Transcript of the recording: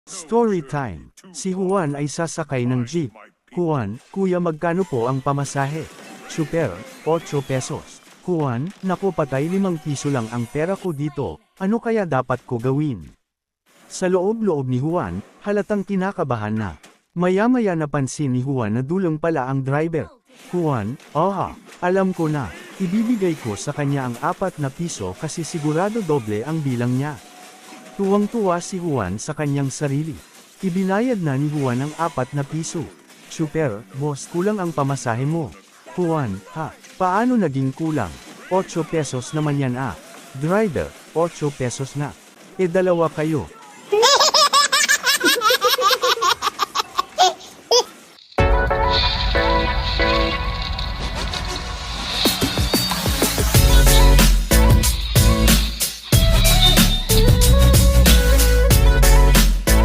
Story time. Si Juan ay sasakay ng jeep. Juan, kuya magkano po ang pamasahe? Super, 8 pesos. Juan, naku patay 5 piso lang ang pera ko dito, ano kaya dapat ko gawin? Sa loob-loob ni Juan, halatang kinakabahan na. Maya-maya napansin ni Juan na dulong pala ang driver. Juan, alam ko na, ibibigay ko sa kanya ang 4 na piso kasi sigurado doble ang bilang niya. Tuwang-tuwa si Juan sa kanyang sarili. Ibinayad na ni Juan ang 4 na piso. Super, boss, kulang ang pamasahe mo. Juan, paano naging kulang? 8 pesos naman yan Driver, 8 pesos na. Dalawa kayo.